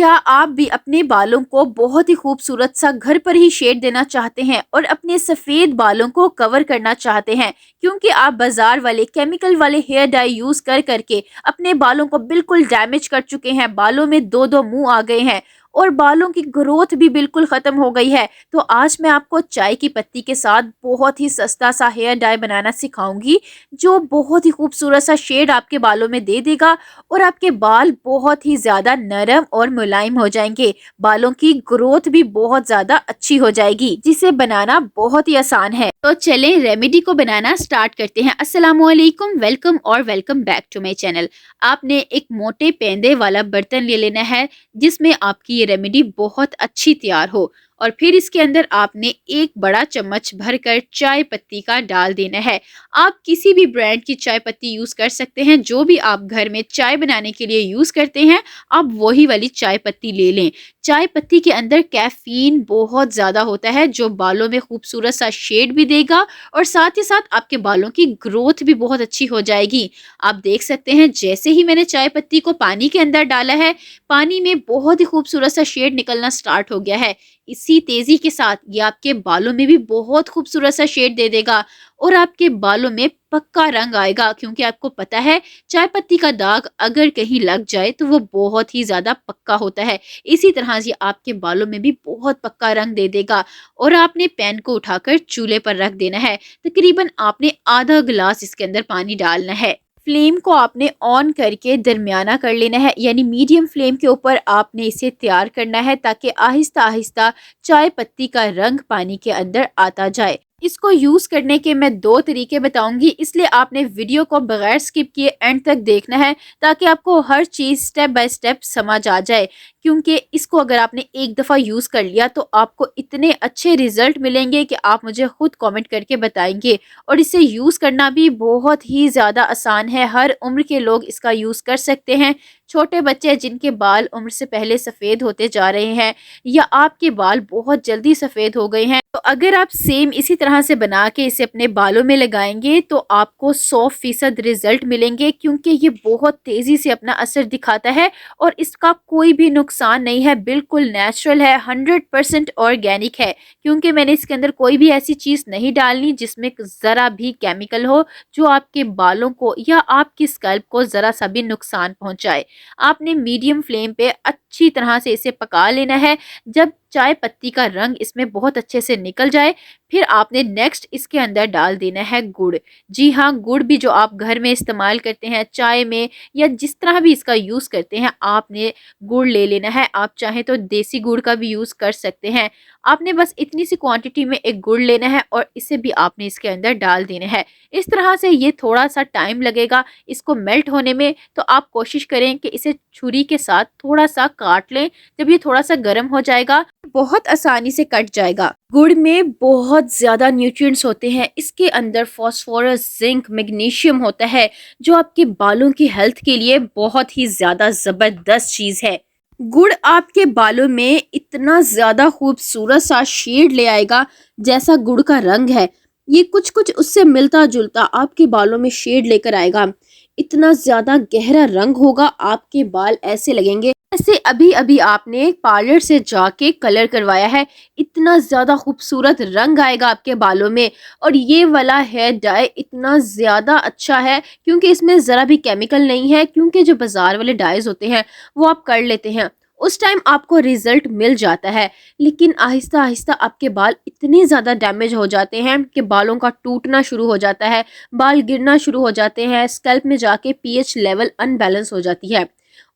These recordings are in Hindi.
क्या आप भी अपने बालों को बहुत ही खूबसूरत सा घर पर ही शेड देना चाहते हैं और अपने सफ़ेद बालों को कवर करना चाहते हैं, क्योंकि आप बाजार वाले केमिकल वाले हेयर डाई यूज़ कर करके अपने बालों को बिल्कुल डैमेज कर चुके हैं, बालों में दो दो मुंह आ गए हैं और बालों की ग्रोथ भी बिल्कुल ख़त्म हो गई है। तो आज मैं आपको चाय की पत्ती के साथ बहुत ही सस्ता सा हेयर डाई बनाना सिखाऊंगी, जो बहुत ही खूबसूरत सा शेड आपके बालों में दे देगा और आपके बाल बहुत ही ज़्यादा नरम और मुलायम हो जाएंगे। बालों की ग्रोथ भी बहुत ज़्यादा अच्छी हो जाएगी, जिसे बनाना बहुत ही आसान है। तो चलें रेमेडी को बनाना स्टार्ट करते हैं। अस्सलामुअलैकुम, वेलकम और welcome back to my channel. आपने एक मोटे पेंदे वाला बर्तन ले लेना है, जिसमें आपकी ये रेमेडी बहुत अच्छी तैयार हो, और फिर इसके अंदर आपने एक बड़ा चम्मच भरकर चाय पत्ती का डाल देना है। आप किसी भी ब्रांड की चाय पत्ती यूज़ कर सकते हैं, जो भी आप घर में चाय बनाने के लिए यूज़ करते हैं, आप वही वाली चाय पत्ती ले लें। चाय पत्ती के अंदर कैफ़ीन बहुत ज़्यादा होता है, जो बालों में खूबसूरत सा शेड भी देगा और साथ ही साथ आपके बालों की ग्रोथ भी बहुत अच्छी हो जाएगी। आप देख सकते हैं, जैसे ही मैंने चाय पत्ती को पानी के अंदर डाला है, पानी में बहुत ही खूबसूरत सा शेड निकलना स्टार्ट हो गया है। इसी तेजी के साथ ये आपके बालों में भी बहुत खूबसूरत सा शेड दे देगा और आपके बालों में पक्का रंग आएगा, क्योंकि आपको पता है चाय पत्ती का दाग अगर कहीं लग जाए तो वो बहुत ही ज़्यादा पक्का होता है। इसी तरह से आपके बालों में भी बहुत पक्का रंग दे देगा। और आपने पैन को उठाकर चूल्हे पर रख देना है। तकरीबन आपने आधा गिलास इसके अंदर पानी डालना है। फ्लेम को आपने ऑन करके दरमियाना कर लेना है, यानी मीडियम फ्लेम के ऊपर आपने इसे तैयार करना है, ताकि आहिस्ता आहिस्ता चाय पत्ती का रंग पानी के अंदर आता जाए। इसको यूज़ करने के मैं दो तरीके बताऊंगी, इसलिए आपने वीडियो को बगैर स्किप किए एंड तक देखना है, ताकि आपको हर चीज़ स्टेप बाय स्टेप समझ आ जाए। क्योंकि इसको अगर आपने एक दफ़ा यूज़ कर लिया तो आपको इतने अच्छे रिजल्ट मिलेंगे कि आप मुझे खुद कमेंट करके बताएंगे। और इसे यूज़ करना भी बहुत ही ज़्यादा आसान है, हर उम्र के लोग इसका यूज़ कर सकते हैं। छोटे बच्चे जिनके बाल उम्र से पहले सफ़ेद होते जा रहे हैं, या आपके बाल बहुत जल्दी सफ़ेद हो गए हैं, तो अगर आप सेम इसी तरह से बना के इसे अपने बालों में लगाएंगे तो आपको 100% रिजल्ट मिलेंगे, क्योंकि ये बहुत तेज़ी से अपना असर दिखाता है और इसका कोई भी नुकसान नहीं है, बिल्कुल नेचुरल है, 100% ऑर्गेनिक है। क्योंकि मैंने इसके अंदर कोई भी ऐसी चीज़ नहीं डालनी जिसमें ज़रा भी केमिकल हो, जो आपके बालों को या आपकी स्कैल्प को ज़रा सा भी नुकसान पहुंचाए। आपने मीडियम फ्लेम पे अच्छी तरह से इसे पका लेना है। जब चाय पत्ती का रंग इसमें बहुत अच्छे से निकल जाए, फिर आपने नेक्स्ट इसके अंदर डाल देना है गुड़। जी हाँ, गुड़ भी जो आप घर में इस्तेमाल करते हैं चाय में, या जिस तरह भी इसका यूज़ करते हैं, आपने गुड़ ले लेना है। आप चाहें तो देसी गुड़ का भी यूज़ कर सकते हैं। आपने बस इतनी सी क्वांटिटी में एक गुड़ लेना है और इसे भी आपने इसके अंदर डाल देना है। इस तरह से ये थोड़ा सा टाइम लगेगा इसको मेल्ट होने में, तो आप कोशिश करें कि इसे छुरी के साथ थोड़ा सा काट लें। जब ये थोड़ा सा गर्म हो जाएगा, बहुत आसानी से कट जाएगा। गुड़ में बहुत ज़्यादा न्यूट्रिएंट्स होते हैं, इसके अंदर फास्फोरस, जिंक, मैग्नीशियम होता है, जो आपके बालों की हेल्थ के लिए बहुत ही ज़्यादा ज़बरदस्त चीज़ है। गुड़ आपके बालों में इतना ज़्यादा खूबसूरत सा शेड ले आएगा, जैसा गुड़ का रंग है ये कुछ कुछ उससे मिलता जुलता आपके बालों में शेड लेकर आएगा। इतना ज़्यादा गहरा रंग होगा, आपके बाल ऐसे लगेंगे जैसे अभी अभी आपने पार्लर से जाके कलर करवाया है। इतना ज़्यादा खूबसूरत रंग आएगा आपके बालों में। और ये वाला हेयर डाई इतना ज़्यादा अच्छा है, क्योंकि इसमें ज़रा भी केमिकल नहीं है। क्योंकि जो बाज़ार वाले डाइज होते हैं वो आप कर लेते हैं, उस टाइम आपको रिजल्ट मिल जाता है, लेकिन आहिस्ता आहिस्ता आपके बाल इतने ज़्यादा डैमेज हो जाते हैं कि बालों का टूटना शुरू हो जाता है, बाल गिरना शुरू हो जाते हैं, स्कैल्प में जाके पीएच लेवल अनबैलेंस हो जाती है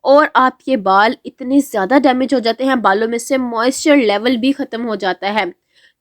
और आपके बाल इतने ज़्यादा डैमेज हो जाते हैं, बालों में से मॉइस्चर लेवल भी ख़त्म हो जाता है।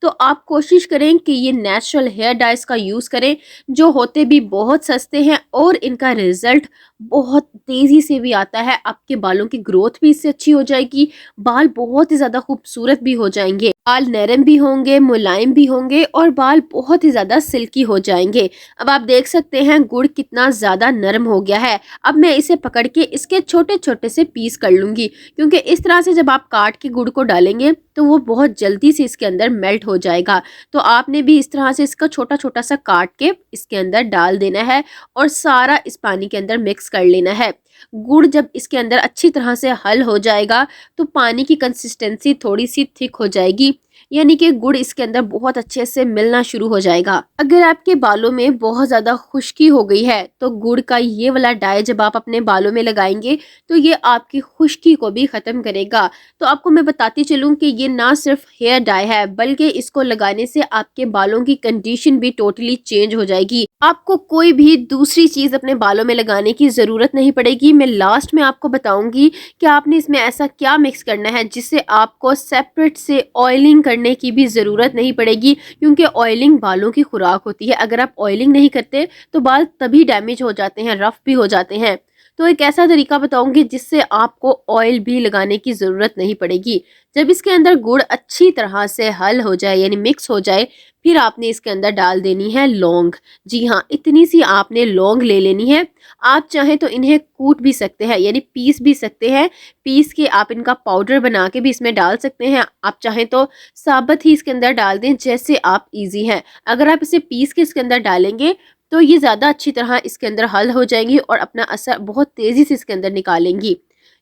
तो आप कोशिश करें कि ये नेचुरल हेयर डाइज का यूज़ करें, जो होते भी बहुत सस्ते हैं और इनका रिज़ल्ट बहुत तेज़ी से भी आता है। आपके बालों की ग्रोथ भी इससे अच्छी हो जाएगी, बाल बहुत ही ज़्यादा खूबसूरत भी हो जाएंगे, बाल नरम भी होंगे, मुलायम भी होंगे और बाल बहुत ही ज़्यादा सिल्की हो जाएंगे। अब आप देख सकते हैं गुड़ कितना ज़्यादा नरम हो गया है। अब मैं इसे पकड़ के इसके छोटे छोटे से पीस कर लूँगी, क्योंकि इस तरह से जब आप काट के गुड़ को डालेंगे तो वो बहुत जल्दी से इसके अंदर मेल्ट हो जाएगा। तो आपने भी इस तरह से इसका छोटा छोटा सा काट के इसके अंदर डाल देना है और सारा इस पानी के अंदर मिक्स मिक्स कर लेना है। गुड़ जब इसके अंदर अच्छी तरह से हल हो जाएगा तो पानी की कंसिस्टेंसी थोड़ी सी थिक हो जाएगी, यानी कि गुड़ इसके अंदर बहुत अच्छे से मिलना शुरू हो जाएगा। अगर आपके बालों में बहुत ज्यादा खुश्की हो गई है तो गुड़ का ये वाला डाई जब आप अपने बालों में लगाएंगे तो ये आपकी खुश्की को भी खत्म करेगा। तो आपको मैं बताती चलूं कि ये ना सिर्फ हेयर डाई है बल्कि इसको लगाने से आपके बालों की कंडीशन भी टोटली चेंज हो जाएगी। आपको कोई भी दूसरी चीज अपने बालों में लगाने की जरूरत नहीं पड़ेगी। मैं लास्ट में आपको बताऊंगी कि आपने इसमें ऐसा क्या मिक्स करना है जिससे आपको सेपरेट से ऑयलिंग करने की भी ज़रूरत नहीं पड़ेगी, क्योंकि ऑयलिंग बालों की खुराक होती है। अगर आप ऑयलिंग नहीं करते तो बाल तभी डैमेज हो जाते हैं, रफ भी हो जाते हैं। तो एक ऐसा तरीका बताऊंगी जिससे आपको ऑयल भी लगाने की ज़रूरत नहीं पड़ेगी। जब इसके अंदर गुड़ अच्छी तरह से हल हो जाए यानी मिक्स हो जाए, फिर आपने इसके अंदर डाल देनी है लौंग। जी हाँ, इतनी सी आपने लौंग ले लेनी है। आप चाहें तो इन्हें कूट भी सकते हैं यानी पीस भी सकते हैं। पीस के आप इनका पाउडर बना के भी इसमें डाल सकते हैं। आप चाहें तो साबुत ही इसके अंदर डाल दें, जैसे आप इजी है। अगर आप इसे पीस के इसके अंदर डालेंगे तो ये ज़्यादा अच्छी तरह इसके अंदर हल हो जाएंगी और अपना असर बहुत तेज़ी से इसके अंदर निकालेंगी।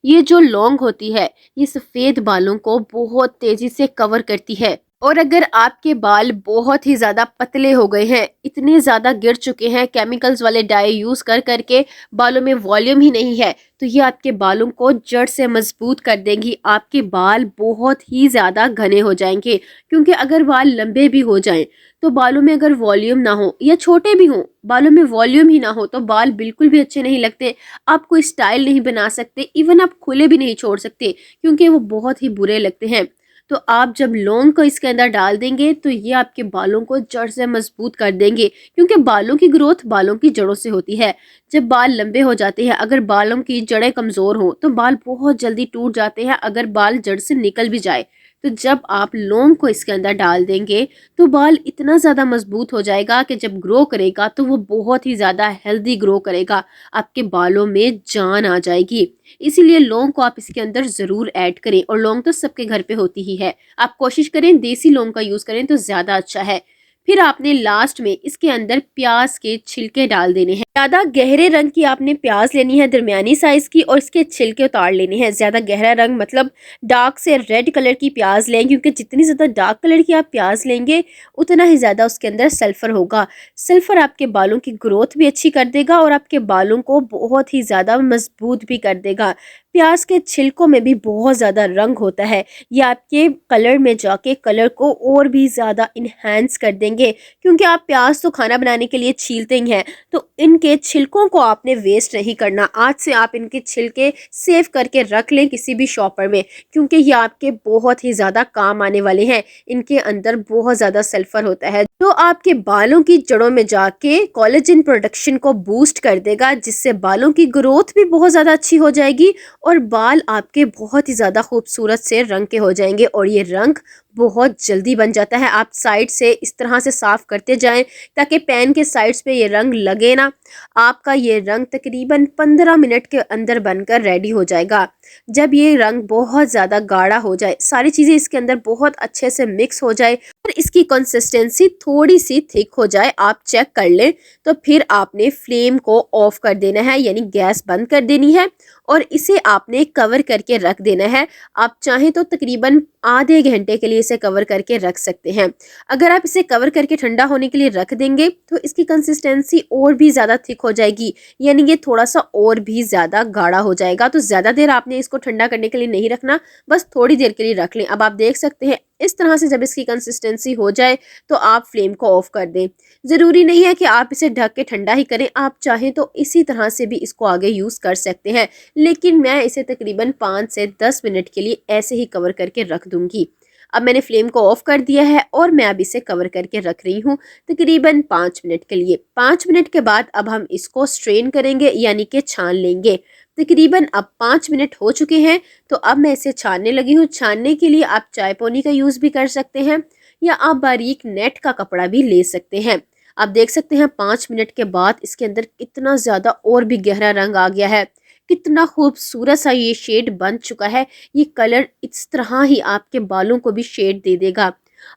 ये जो लौंग होती है ये सफ़ेद बालों को बहुत तेज़ी से कवर करती है। और अगर आपके बाल बहुत ही ज़्यादा पतले हो गए हैं, इतने ज़्यादा गिर चुके हैं केमिकल्स वाले डाई यूज़ कर करके बालों में वॉल्यूम ही नहीं है, तो ये आपके बालों को जड़ से मजबूत कर देंगी। आपके बाल बहुत ही ज़्यादा घने हो जाएंगे, क्योंकि अगर बाल लंबे भी हो जाएं तो बालों में अगर वॉल्यूम ना हो या छोटे भी हों, बालों में वॉल्यूम ही ना हो तो बाल बिल्कुल भी अच्छे नहीं लगते। आप कोई स्टाइल नहीं बना सकते, इवन आप खुले भी नहीं छोड़ सकते, क्योंकि वो बहुत ही बुरे लगते हैं। तो आप जब लौंग को इसके अंदर डाल देंगे तो ये आपके बालों को जड़ से मजबूत कर देंगे, क्योंकि बालों की ग्रोथ बालों की जड़ों से होती है। जब बाल लंबे हो जाते हैं, अगर बालों की जड़ें कमज़ोर हों तो बाल बहुत जल्दी टूट जाते हैं, अगर बाल जड़ से निकल भी जाए। तो जब आप लौंग को इसके अंदर डाल देंगे तो बाल इतना ज़्यादा मजबूत हो जाएगा कि जब ग्रो करेगा तो वो बहुत ही ज़्यादा हेल्दी ग्रो करेगा, आपके बालों में जान आ जाएगी। इसीलिए लौंग को आप इसके अंदर ज़रूर ऐड करें, और लौंग तो सबके घर पे होती ही है। आप कोशिश करें देसी लौंग का यूज़ करें तो ज़्यादा अच्छा है। फिर आपने लास्ट में इसके अंदर प्याज के छिलके डाल देने हैं। ज्यादा गहरे रंग की आपने प्याज लेनी है, दरमियानी साइज की, और इसके छिलके उतार लेने हैं। ज्यादा गहरा रंग मतलब डार्क से रेड कलर की प्याज लें, क्योंकि जितनी ज्यादा डार्क कलर की आप प्याज लेंगे उतना ही ज्यादा उसके अंदर सल्फर होगा। सल्फर आपके बालों की ग्रोथ भी अच्छी कर देगा और आपके बालों को बहुत ही ज्यादा मजबूत भी कर देगा। प्याज के छिलकों में भी बहुत ज़्यादा रंग होता है, ये आपके कलर में जाके कलर को और भी ज़्यादा इन्हेंस कर देंगे, क्योंकि आप प्याज तो खाना बनाने के लिए छीलते ही हैं। तो इनके छिलकों को आपने वेस्ट नहीं करना। आज से आप इनके छिलके सेव करके रख लें किसी भी शॉपर में, क्योंकि ये आपके बहुत ही ज़्यादा काम आने वाले हैं। इनके अंदर बहुत ज़्यादा सल्फर होता है जो आपके बालों की जड़ों में जाके कोलेजन प्रोडक्शन को बूस्ट कर देगा, जिससे बालों की ग्रोथ भी बहुत ज़्यादा अच्छी हो जाएगी और बाल आपके बहुत ही ज़्यादा खूबसूरत से रंग के हो जाएंगे। और ये रंग बहुत जल्दी बन जाता है। आप साइड से इस तरह से साफ करते जाएं ताकि पैन के साइड्स पे ये रंग लगे ना। आपका ये रंग तकरीबन 15 मिनट के अंदर बनकर रेडी हो जाएगा। जब ये रंग बहुत ज़्यादा गाढ़ा हो जाए, सारी चीज़ें इसके अंदर बहुत अच्छे से मिक्स हो जाए और इसकी कंसिस्टेंसी थोड़ी सी थिक हो जाए, आप चेक कर लें, तो फिर आपने फ्लेम को ऑफ कर देना है, यानी गैस बंद कर देनी है और इसे आपने कवर करके रख देना है। आप चाहें तो तकरीबन आधे घंटे के लिए इसे कवर करके रख सकते हैं। अगर आप इसे कवर करके ठंडा होने के लिए रख देंगे तो इसकी कंसिस्टेंसी और भी ज़्यादा थिक हो जाएगी, यानी ये थोड़ा सा और भी ज़्यादा गाढ़ा हो जाएगा। तो ज़्यादा देर आपने इसको ठंडा करने के लिए नहीं रखना, बस थोड़ी देर के लिए रख लें। अब आप देख सकते हैं इस तरह से जब इसकी कंसिस्टेंसी हो जाए तो आप फ्लेम को ऑफ कर दें। ज़रूरी नहीं है कि आप इसे ढक के ठंडा ही करें, आप चाहें तो इसी तरह से भी इसको आगे यूज़ कर सकते हैं, लेकिन मैं इसे तकरीबन 5 से 10 मिनट के लिए ऐसे ही कवर करके रख दूंगी। अब मैंने फ्लेम को ऑफ कर दिया है और मैं अब इसे कवर करके रख रही हूँ तकरीबन 5 मिनट के लिए। 5 मिनट के बाद अब हम इसको स्ट्रेन करेंगे, यानी कि छान लेंगे। तकरीबन अब 5 मिनट हो चुके हैं, तो अब मैं इसे छानने लगी हूँ। छानने के लिए आप चायपोनी का यूज़ भी कर सकते हैं या आप बारीक नेट का कपड़ा भी ले सकते हैं। आप देख सकते हैं 5 मिनट के बाद इसके अंदर कितना ज़्यादा और भी गहरा रंग आ गया है, कितना खूबसूरत सा ये शेड बन चुका है। ये कलर इस तरह ही आपके बालों को भी शेड दे देगा।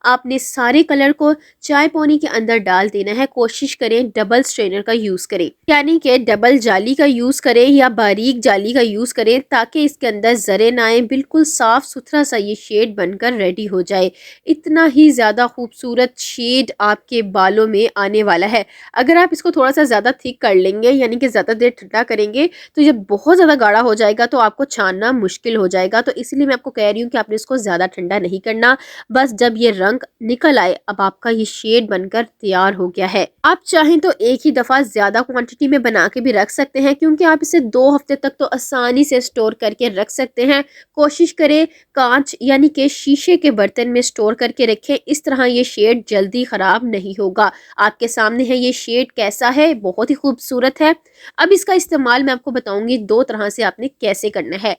आपने सारे कलर को चाय पोनी के अंदर डाल देना है। कोशिश करें डबल स्ट्रेनर का यूज करें, यानी कि डबल जाली का यूज करें या बारीक जाली का यूज करें, ताकि इसके अंदर जरे ना आए। बिल्कुल साफ सुथरा सा ये शेड बनकर रेडी हो जाए। इतना ही ज्यादा खूबसूरत शेड आपके बालों में आने वाला है। अगर आप इसको थोड़ा सा ज्यादा थिक कर लेंगे, यानी कि ज्यादा देर ठंडा करेंगे, तो जब बहुत ज्यादा गाढ़ा हो जाएगा तो आपको छानना मुश्किल हो जाएगा। तो इसलिए मैं आपको कह रही हूँ कि आपने इसको ज्यादा ठंडा नहीं करना। बस जब ये रंग निकल आए, अब आपका ये शेड बनकर तैयार हो गया है। आप चाहें तो एक ही दफा ज्यादा क्वांटिटी में बना के भी रख सकते हैं, क्योंकि आप इसे 2 हफ्ते तक तो आसानी से स्टोर करके रख सकते हैं। कोशिश करें कांच यानी कि शीशे के बर्तन में स्टोर करके रखें। इस तरह ये शेड जल्दी खराब नहीं होगा। आपके सामने है ये शेड कैसा है, बहुत ही खूबसूरत है। अब इसका इस्तेमाल मैं आपको बताऊंगी 2 तरह से आपने कैसे करना है।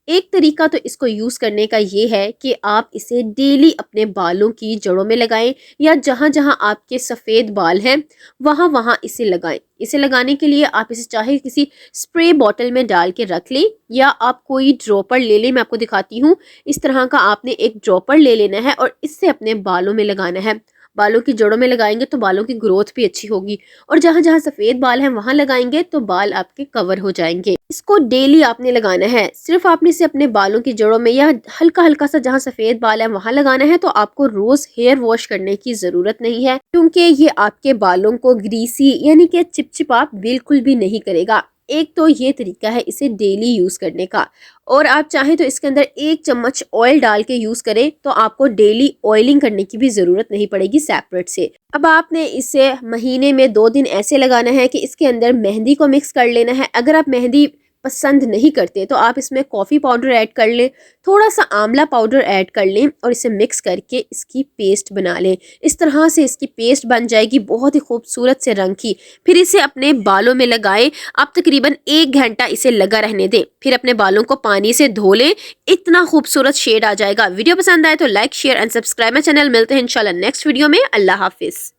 एक तरीका तो इसको यूज करने का ये है कि आप इसे डेली अपने बालों की जड़ों में लगाएं, या जहां जहां आपके सफेद बाल हैं वहां वहां इसे लगाएं। इसे लगाने के लिए आप इसे चाहे किसी स्प्रे बॉटल में डाल के रख लें, या आप कोई ड्रॉपर ले लें। मैं आपको दिखाती हूँ। इस तरह का आपने एक ड्रॉपर ले लेना है और इससे अपने बालों में लगाना है। बालों की जड़ों में लगाएंगे तो बालों की ग्रोथ भी अच्छी होगी, और जहां जहां सफेद बाल हैं वहां लगाएंगे तो बाल आपके कवर हो जाएंगे। इसको डेली आपने लगाना है। सिर्फ आपने इसे अपने बालों की जड़ों में या हल्का हल्का सा जहां सफेद बाल है वहां लगाना है। तो आपको रोज हेयर वॉश करने की जरूरत नहीं है, क्योंकि ये आपके बालों को ग्रीसी यानी कि चिपचिपा बिल्कुल भी नहीं करेगा। एक तो ये तरीका है इसे डेली यूज करने का, और आप चाहें तो इसके अंदर 1 चम्मच ऑयल डाल के यूज करें, तो आपको डेली ऑयलिंग करने की भी जरूरत नहीं पड़ेगी सेपरेट से। अब आपने इसे महीने में 2 दिन ऐसे लगाना है कि इसके अंदर मेहंदी को मिक्स कर लेना है। अगर आप मेहंदी पसंद नहीं करते तो आप इसमें कॉफ़ी पाउडर ऐड कर लें, थोड़ा सा आंवला पाउडर ऐड कर लें और इसे मिक्स करके इसकी पेस्ट बना लें। इस तरह से इसकी पेस्ट बन जाएगी बहुत ही खूबसूरत से रंग की। फिर इसे अपने बालों में लगाएं। आप तकरीबन 1 घंटा इसे लगा रहने दें, फिर अपने बालों को पानी से धो लें। इतना खूबसूरत शेड आ जाएगा। वीडियो पसंद आए तो like share and subscribe my channel. मिलते हैं इंशाल्लाह नेक्स्ट वीडियो में। अल्लाह हाफिज।